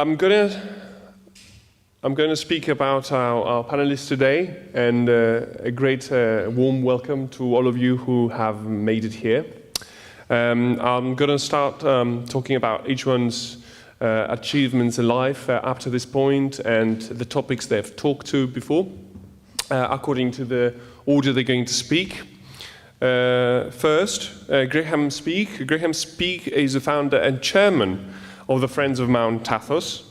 I'm going to speak about our panelists today, and a great warm welcome to all of you who have made it here. I'm going to start talking about each one's achievements in life up to this point and the topics they've talked to before, according to the order they're going to speak. First, Graham Speake. Graham Speake is the founder and chairman of the Friends of Mount Athos.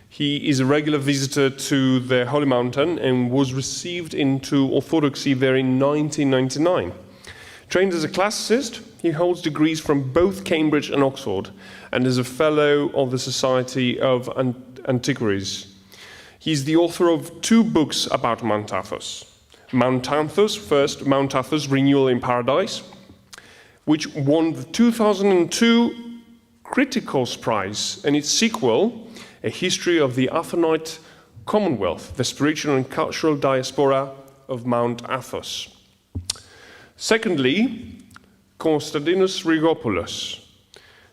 He is a regular visitor to the Holy Mountain and was received into Orthodoxy there in 1999. Trained as a classicist, he holds degrees from both Cambridge and Oxford and is a fellow of the Society of Antiquaries. He's the author of 2 books about Mount Athos. Mount Athos, first Mount Athos, Renewal in Paradise, which won the 2002 Criticals Prize, and its sequel, A History of the Athonite Commonwealth, the Spiritual and Cultural Diaspora of Mount Athos. Secondly, Konstantinos Rigopoulos,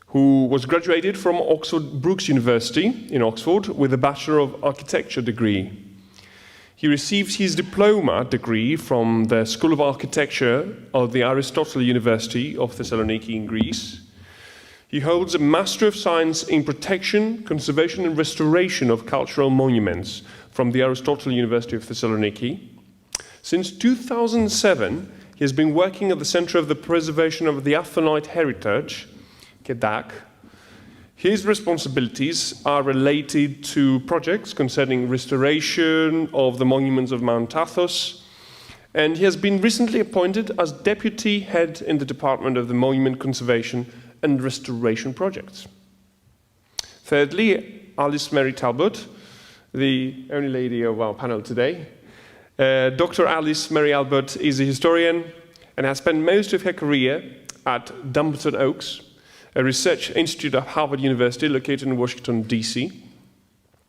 who was graduated from Oxford Brookes University in Oxford with a Bachelor of Architecture degree. He received his diploma degree from the School of Architecture of the Aristotle University of Thessaloniki in Greece. He holds a Master of Science in Protection, Conservation and Restoration of Cultural Monuments from the Aristotle University of Thessaloniki. Since 2007, he has been working at the Center of the Preservation of the Athonite Heritage, KEDAK. His responsibilities are related to projects concerning restoration of the monuments of Mount Athos, and he has been recently appointed as Deputy Head in the Department of the Monument Conservation and Restoration Projects. Thirdly, Alice Mary Talbot, the only lady of our panel today. Dr. Alice Mary Talbot is a historian and has spent most of her career at Dumbarton Oaks, a research institute at Harvard University located in Washington, D.C.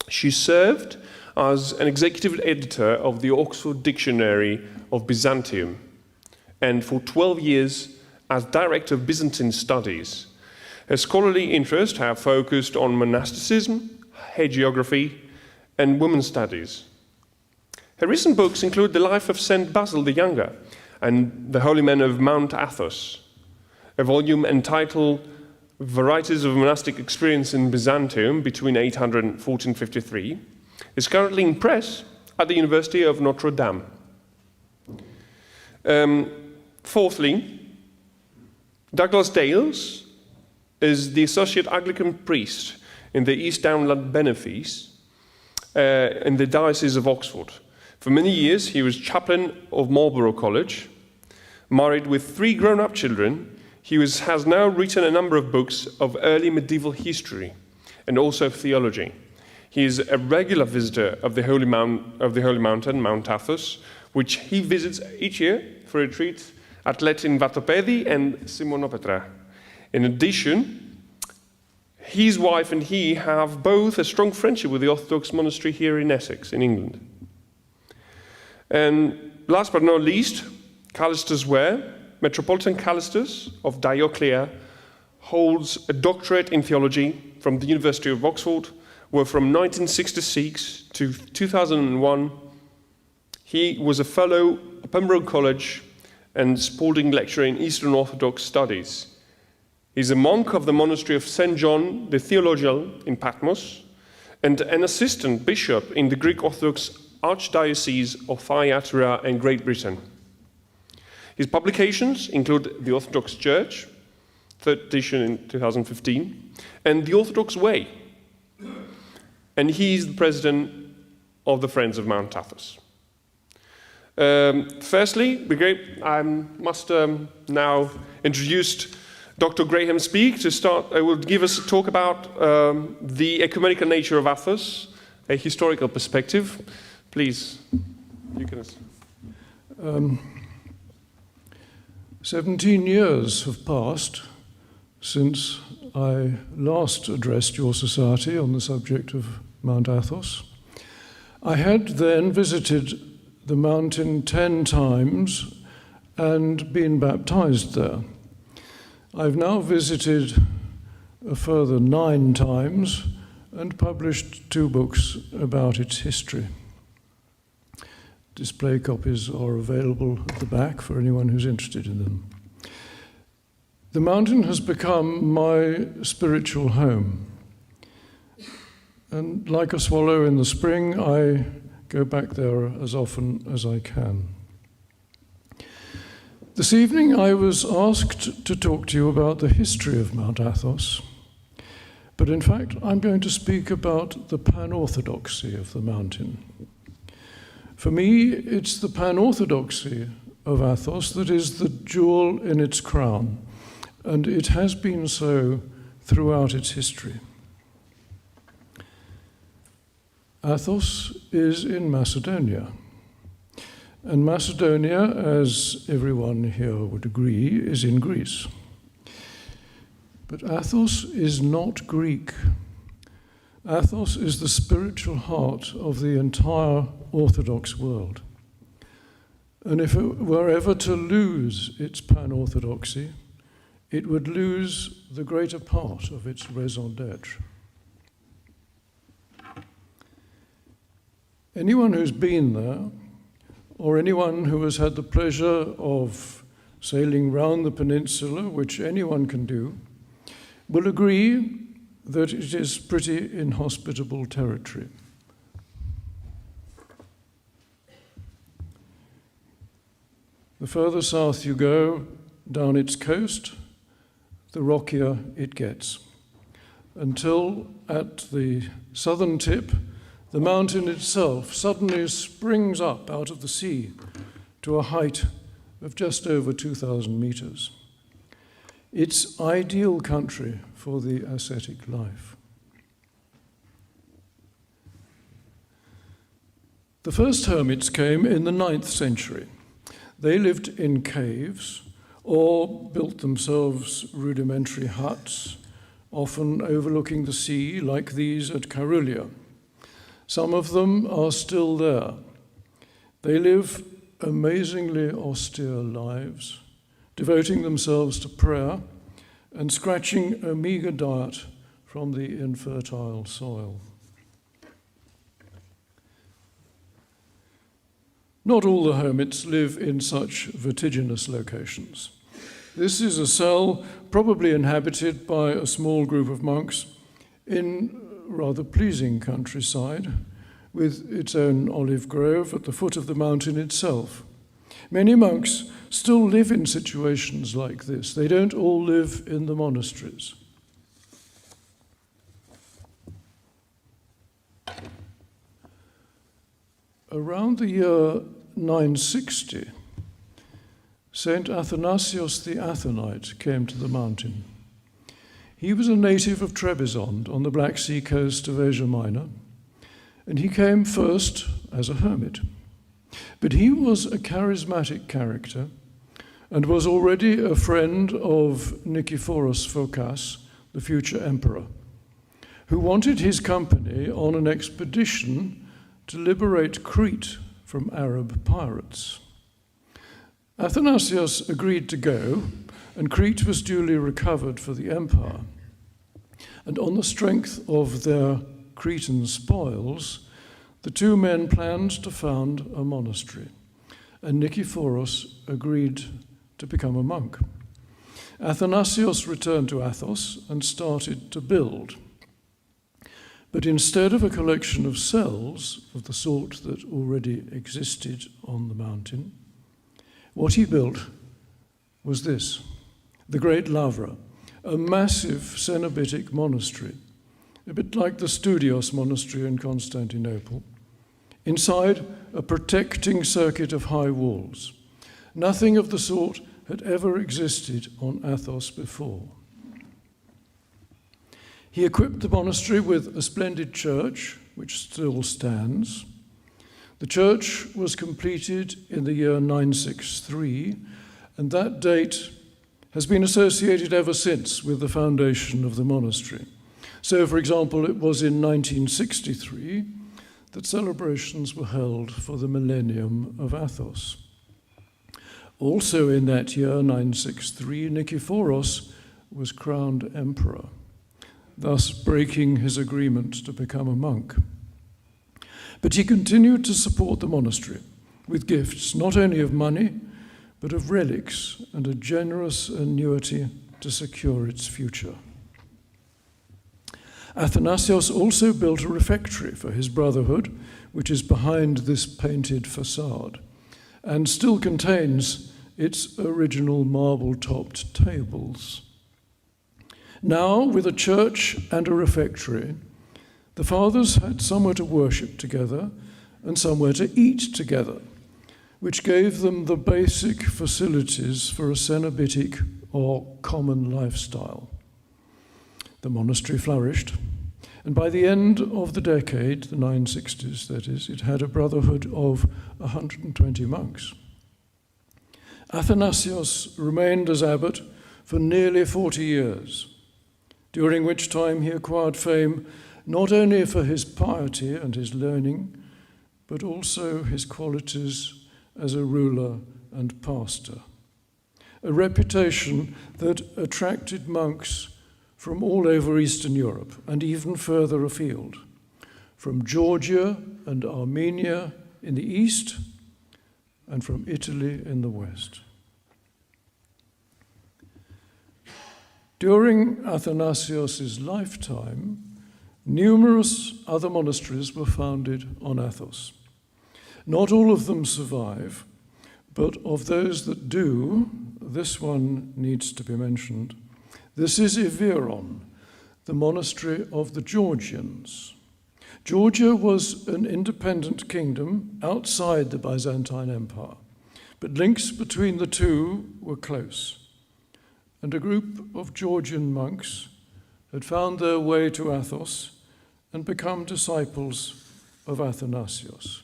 She served as an executive editor of the Oxford Dictionary of Byzantium, and for 12 years as Director of Byzantine Studies. Her scholarly interests have focused on monasticism, hagiography, and women's studies. Her recent books include The Life of St. Basil the Younger and The Holy Men of Mount Athos, a volume entitled Varieties of Monastic Experience in Byzantium between 800 and 1453, is currently in press at the University of Notre Dame. Fourthly, Douglas Dales is the Associate Anglican Priest in the East Downland Benefice in the Diocese of Oxford. For many years, he was chaplain of Marlborough College. Married with 3 grown-up children, he has now written a number of books of early medieval history and also of theology. He is a regular visitor of the Holy Mountain, Mount Athos, which he visits each year for a retreat at Letin Vatopedi and Simonopetra. In addition, his wife and he have both a strong friendship with the Orthodox monastery here in Essex, in England. And last but not least, Callistus Ware, Metropolitan Callistus of Dioclea, holds a doctorate in theology from the University of Oxford, where from 1966 to 2001, he was a fellow at Pembroke College and Spalding Lecturer in Eastern Orthodox Studies. He's a monk of the monastery of St. John the Theologian in Patmos and an assistant bishop in the Greek Orthodox Archdiocese of Thyatira and Great Britain. His publications include The Orthodox Church, 3rd edition in 2015, and The Orthodox Way. And he's the president of the Friends of Mount Athos. Firstly, I must now introduce Dr. Graham Speake to start. Will give us a talk about the ecumenical nature of Athos, a historical perspective. Please, you can. 17 years have passed since I last addressed your society on the subject of Mount Athos. I had then visited the mountain 10 times and been baptized there. I've now visited a further 9 times and published 2 books about its history. Display copies are available at the back for anyone who's interested in them. The mountain has become my spiritual home. And like a swallow in the spring, I go back there as often as I can. This evening I was asked to talk to you about the history of Mount Athos, but in fact I'm going to speak about the Pan-Orthodoxy of the mountain. For me, it's the Pan-Orthodoxy of Athos that is the jewel in its crown, and it has been so throughout its history. Athos is in Macedonia, and Macedonia, as everyone here would agree, is in Greece. But Athos is not Greek. Athos is the spiritual heart of the entire Orthodox world. And if it were ever to lose its Pan-Orthodoxy, it would lose the greater part of its raison d'être. Anyone who's been there, or anyone who has had the pleasure of sailing round the peninsula, which anyone can do, will agree that it is pretty inhospitable territory. The further south you go down its coast, the rockier it gets, until at the southern tip, the mountain itself suddenly springs up out of the sea to a height of just over 2,000 meters. It's ideal country for the ascetic life. The first hermits came in the 9th century. They lived in caves or built themselves rudimentary huts, often overlooking the sea, like these at Carulia. Some of them are still there. They live amazingly austere lives, devoting themselves to prayer and scratching a meager diet from the infertile soil. Not all the hermits live in such vertiginous locations. This is a cell probably inhabited by a small group of monks in rather pleasing countryside, with its own olive grove at the foot of the mountain itself. Many monks still live in situations like this. They don't all live in the monasteries. Around the year 960, Saint Athanasius the Athonite came to the mountain. He was a native of Trebizond on the Black Sea coast of Asia Minor, and he came first as a hermit. But he was a charismatic character and was already a friend of Nikephoros Phokas, the future emperor, who wanted his company on an expedition to liberate Crete from Arab pirates. Athanasius agreed to go, and Crete was duly recovered for the empire. And on the strength of their Cretan spoils, the 2 men planned to found a monastery, and Nikephoros agreed to become a monk. Athanasius returned to Athos and started to build. But instead of a collection of cells of the sort that already existed on the mountain, what he built was this, the Great Lavra, a massive Cenobitic monastery, a bit like the Studios monastery in Constantinople. Inside, a protecting circuit of high walls. Nothing of the sort had ever existed on Athos before. He equipped the monastery with a splendid church, which still stands. The church was completed in the year 963, and that date has been associated ever since with the foundation of the monastery. So, for example, it was in 1963 that celebrations were held for the millennium of Athos. Also in that year, 963, Nikephoros was crowned emperor. thus breaking his agreement to become a monk. But he continued to support the monastery with gifts not only of money, but of relics and a generous annuity to secure its future. Athanasios also built a refectory for his brotherhood, which is behind this painted facade, and still contains its original marble-topped tables. Now, with a church and a refectory, the fathers had somewhere to worship together and somewhere to eat together, which gave them the basic facilities for a cenobitic or common lifestyle. The monastery flourished, and by the end of the decade, the 960s that is, it had a brotherhood of 120 monks. Athanasios remained as abbot for nearly 40 years, during which time he acquired fame not only for his piety and his learning, but also his qualities as a ruler and pastor, a reputation that attracted monks from all over Eastern Europe and even further afield, from Georgia and Armenia in the east and from Italy in the west. During Athanasios' lifetime, numerous other monasteries were founded on Athos. Not all of them survive, but of those that do, this one needs to be mentioned. This is Iveron, the monastery of the Georgians. Georgia was an independent kingdom outside the Byzantine Empire, but links between the two were close. And a group of Georgian monks had found their way to Athos and become disciples of Athanasios.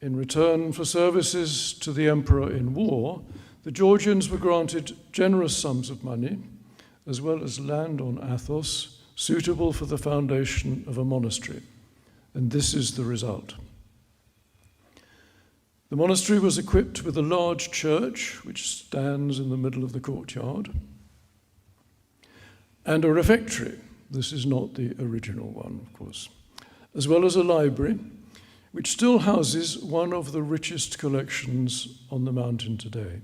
In return for services to the emperor in war, the Georgians were granted generous sums of money, as well as land on Athos, suitable for the foundation of a monastery. And this is the result. The monastery was equipped with a large church, which stands in the middle of the courtyard, and a refectory. This is not the original one, of course, as well as a library, which still houses one of the richest collections on the mountain today.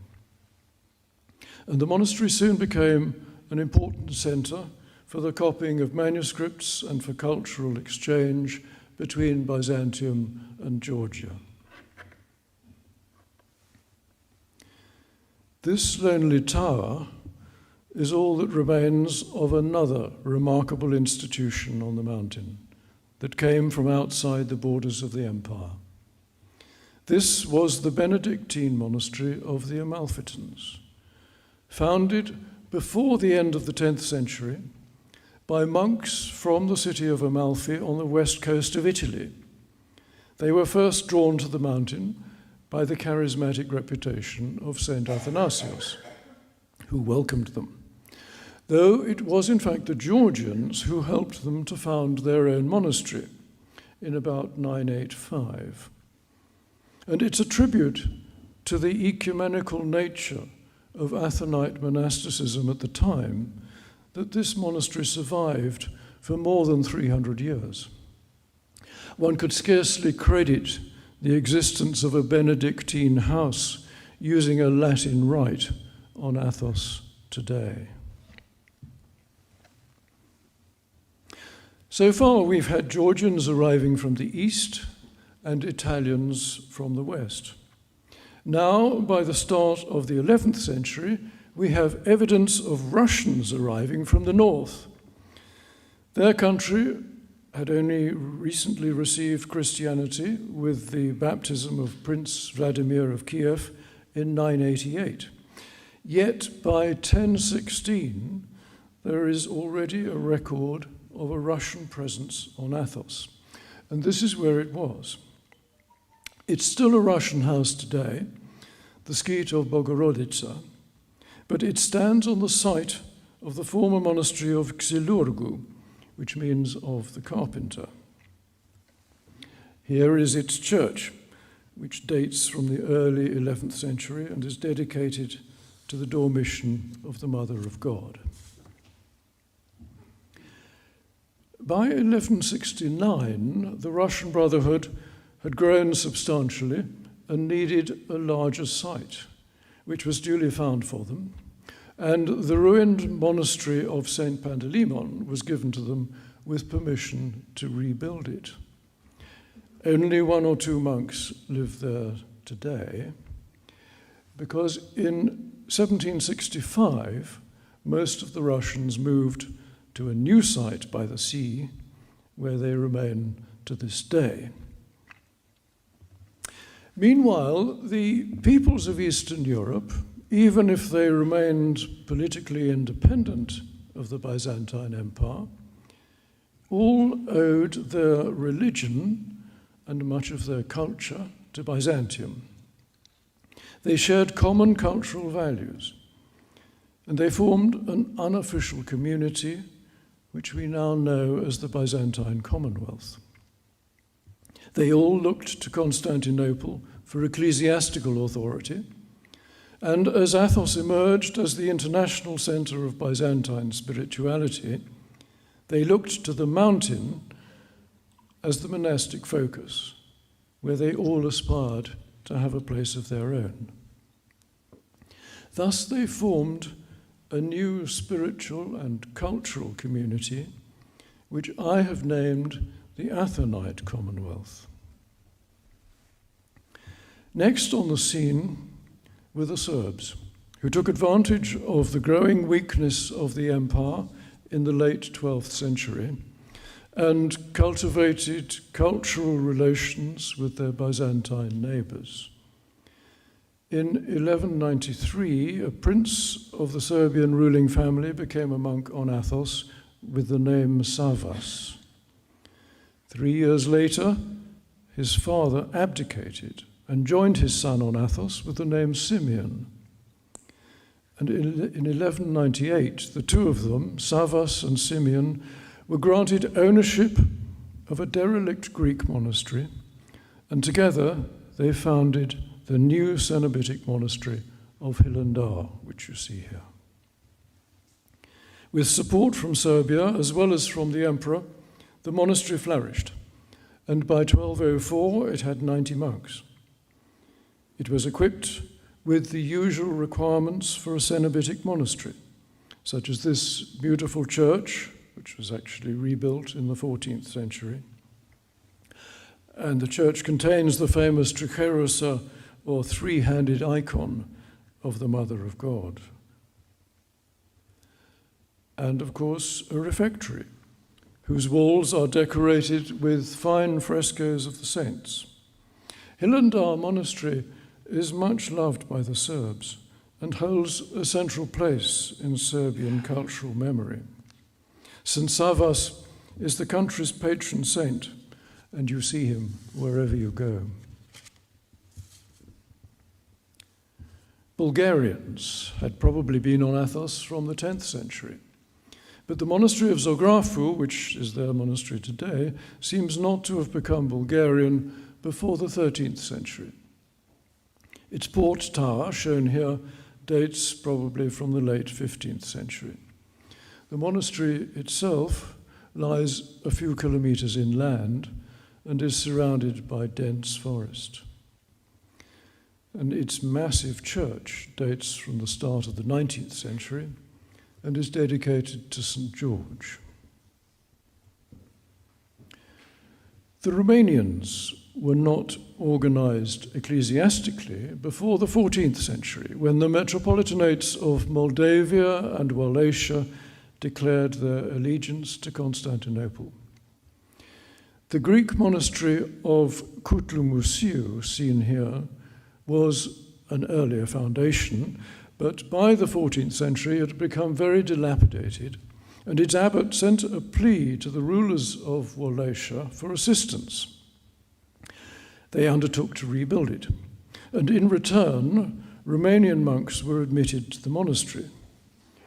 And the monastery soon became an important center for the copying of manuscripts and for cultural exchange between Byzantium and Georgia. This lonely tower is all that remains of another remarkable institution on the mountain that came from outside the borders of the empire. This was the Benedictine monastery of the Amalfitans, founded before the end of the 10th century by monks from the city of Amalfi on the west coast of Italy. They were first drawn to the mountain by the charismatic reputation of Saint Athanasios, who welcomed them, though it was in fact the Georgians who helped them to found their own monastery in about 985. And it's a tribute to the ecumenical nature of Athenite monasticism at the time that this monastery survived for more than 300 years. One could scarcely credit the existence of a Benedictine house using a Latin rite on Athos today. So far, we've had Georgians arriving from the east and Italians from the west. Now, by the start of the 11th century, we have evidence of Russians arriving from the north. Their country had only recently received Christianity with the baptism of Prince Vladimir of Kiev in 988. Yet by 1016, there is already a record of a Russian presence on Athos. And this is where it was. It's still a Russian house today, the Skeete of Bogoroditsa, but it stands on the site of the former monastery of Xilurgu, which means of the carpenter. Here is its church, which dates from the early 11th century and is dedicated to the Dormition of the Mother of God. By 1169, the Russian Brotherhood had grown substantially and needed a larger site, which was duly found for them, and the ruined monastery of St. Panteleimon was given to them with permission to rebuild it. Only 1 or 2 monks live there today, because in 1765, most of the Russians moved to a new site by the sea, where they remain to this day. Meanwhile, the peoples of Eastern Europe, even if they remained politically independent of the Byzantine Empire, all owed their religion and much of their culture to Byzantium. They shared common cultural values, and they formed an unofficial community which we now know as the Byzantine Commonwealth. They all looked to Constantinople for ecclesiastical authority, and as Athos emerged as the international center of Byzantine spirituality, they looked to the mountain as the monastic focus, where they all aspired to have a place of their own. Thus they formed a new spiritual and cultural community, which I have named the Athonite Commonwealth. Next on the scene were the Serbs, who took advantage of the growing weakness of the empire in the late 12th century and cultivated cultural relations with their Byzantine neighbors. In 1193, a prince of the Serbian ruling family became a monk on Athos with the name Savas. 3 years later, his father abdicated and joined his son on Athos with the name Simeon. And in 1198, the two of them, Savas and Simeon, were granted ownership of a derelict Greek monastery, and together they founded the new Cenobitic monastery of Hilandar, which you see here. With support from Serbia, as well as from the emperor, the monastery flourished, and by 1204 it had 90 monks. It was equipped with the usual requirements for a Cenobitic monastery, such as this beautiful church, which was actually rebuilt in the 14th century. And the church contains the famous tricherosa, or three-handed icon of the Mother of God. And of course, a refectory, whose walls are decorated with fine frescoes of the saints. Hilandar Monastery is much loved by the Serbs and holds a central place in Serbian cultural memory. St. Savas is the country's patron saint, and you see him wherever you go. Bulgarians had probably been on Athos from the 10th century, but the monastery of Zographou, which is their monastery today, seems not to have become Bulgarian before the 13th century. Its port tower, shown here, dates probably from the late 15th century. The monastery itself lies a few kilometers inland and is surrounded by dense forest. And its massive church dates from the start of the 19th century and is dedicated to St. George. The Romanians were not organized ecclesiastically before the 14th century, when the metropolitanates of Moldavia and Wallachia declared their allegiance to Constantinople. The Greek monastery of Kutlu-Musiu, seen here, was an earlier foundation, but by the 14th century it had become very dilapidated, and its abbot sent a plea to the rulers of Wallachia for assistance. They undertook to rebuild it, and in return, Romanian monks were admitted to the monastery,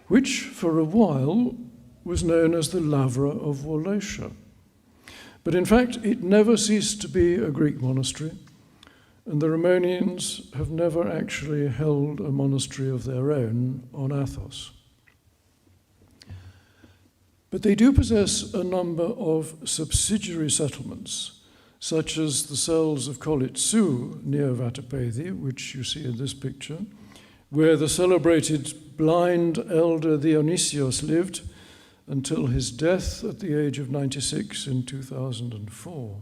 which for a while was known as the Lavra of Wallachia. But in fact, it never ceased to be a Greek monastery, and the Romanians have never actually held a monastery of their own on Athos. But they do possess a number of subsidiary settlements, such as the cells of Kolitsu near Vatapedi, which you see in this picture, where the celebrated blind elder Dionysios lived until his death at the age of 96 in 2004.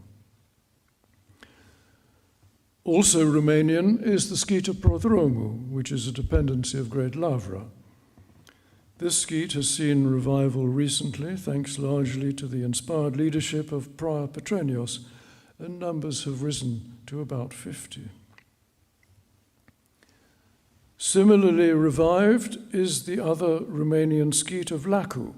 Also Romanian is the Skeete Prodromu, which is a dependency of Great Lavra. This skeete has seen revival recently, thanks largely to the inspired leadership of Prior Petrenios, and numbers have risen to about 50. Similarly revived is the other Romanian skeete of Lacu,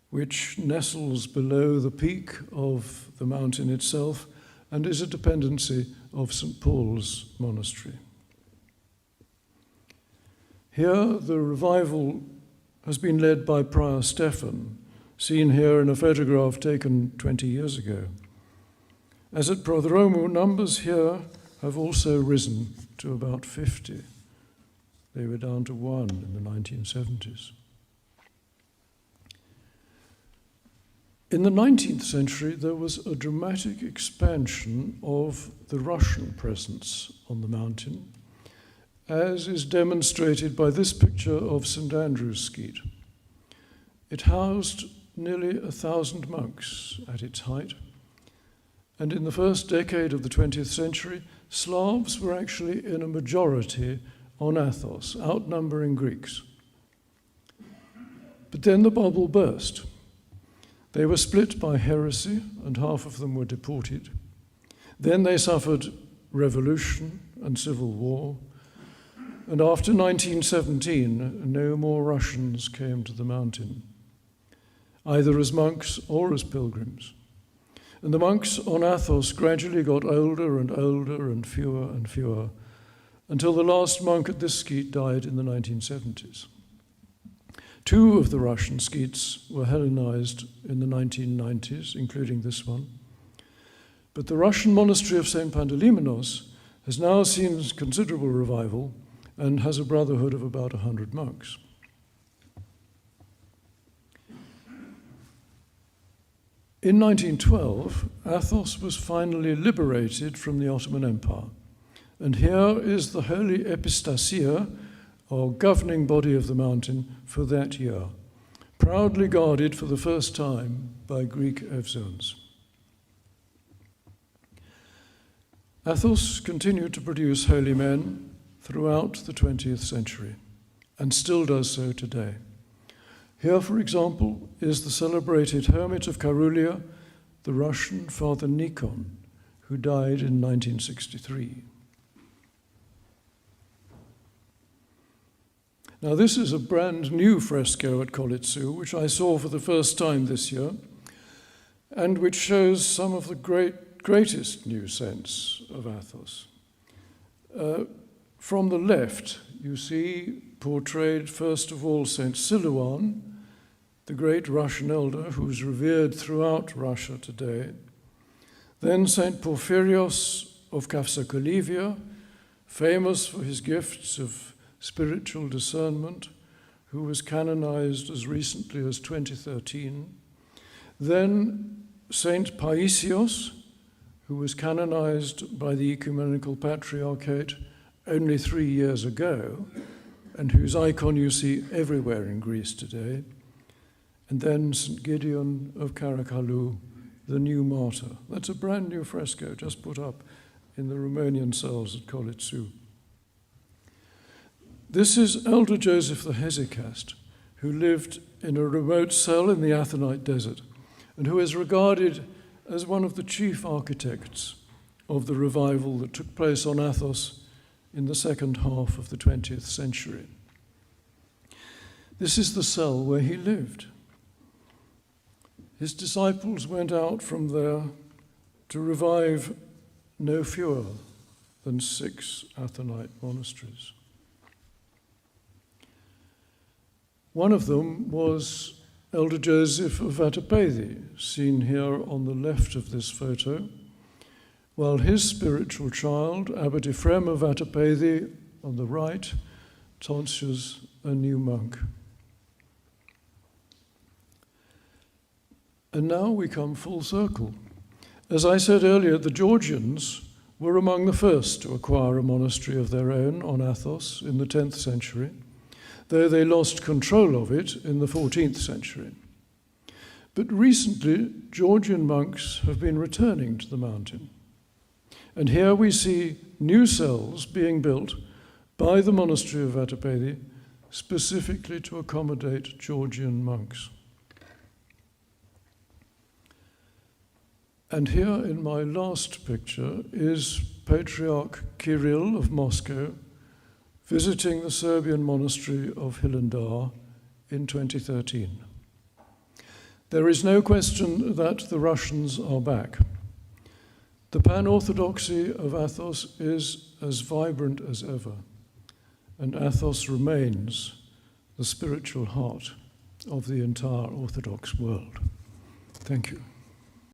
which nestles below the peak of the mountain itself and is a dependency of St. Paul's monastery. Here, the revival has been led by Prior Stefan, seen here in a photograph taken 20 years ago. As at Prodromu, numbers here have also risen to about 50. They were down to 1 in the 1970s. In the 19th century, there was a dramatic expansion of the Russian presence on the mountain, as is demonstrated by this picture of St. Andrew's Skeete. It housed nearly 1,000 monks at its height, and in the first decade of the 20th century, Slavs were actually in a majority on Athos, outnumbering Greeks. But then the bubble burst. They were split by heresy, and half of them were deported. Then they suffered revolution and civil war, and after 1917, no more Russians came to the mountain, either as monks or as pilgrims. And the monks on Athos gradually got older and older and fewer, until the last monk at this skeete died in the 1970s. 2 of the Russian skeets were Hellenized in the 1990s, including this one. But the Russian monastery of St. Panteleimonos has now seen considerable revival and has a brotherhood of about 100 monks. In 1912, Athos was finally liberated from the Ottoman Empire. And here is the Holy Epistasia, or governing body of the mountain, for that year, proudly guarded for the first time by Greek Evzones. Athos continued to produce holy men throughout the 20th century, and still does so today. Here, for example, is the celebrated hermit of Karulia, the Russian Father Nikon, who died in 1963. Now, this is a brand new fresco at Kolitsu, which I saw for the first time this year, and which shows some of the greatest new saints of Athos. From the left, you see portrayed, first of all, Saint Silouan, the great Russian elder who's revered throughout Russia today. Then Saint Porphyrios of Kafsakolivia, famous for his gifts of spiritual discernment, who was canonized as recently as 2013. Then Saint Paisios, who was canonized by the Ecumenical Patriarchate only 3 years ago, and whose icon you see everywhere in Greece today. And then St. Gideon of Karakalu, the new martyr. That's a brand new fresco just put up in the Romanian cells at Kolitsu. This is Elder Joseph the Hesychast, who lived in a remote cell in the Athenite desert, and who is regarded as one of the chief architects of the revival that took place on Athos in the second half of the 20th century. This is the cell where he lived. His disciples went out from there to revive no fewer than 6 Athenite monasteries. One of them was Elder Joseph of Vatapedi, seen here on the left of this photo, while his spiritual child, Abbot Ephraim of Vatapedi, on the right, tonsures a new monk. And now we come full circle. As I said earlier, the Georgians were among the first to acquire a monastery of their own on Athos in the 10th century, though they lost control of it in the 14th century. But recently, Georgian monks have been returning to the mountain. And here we see new cells being built by the monastery of Vatopedi specifically to accommodate Georgian monks. And here in my last picture is Patriarch Kirill of Moscow visiting the Serbian monastery of Hilandar in 2013. There is no question that the Russians are back. The Pan-Orthodoxy of Athos is as vibrant as ever, and Athos remains the spiritual heart of the entire Orthodox world. Thank you.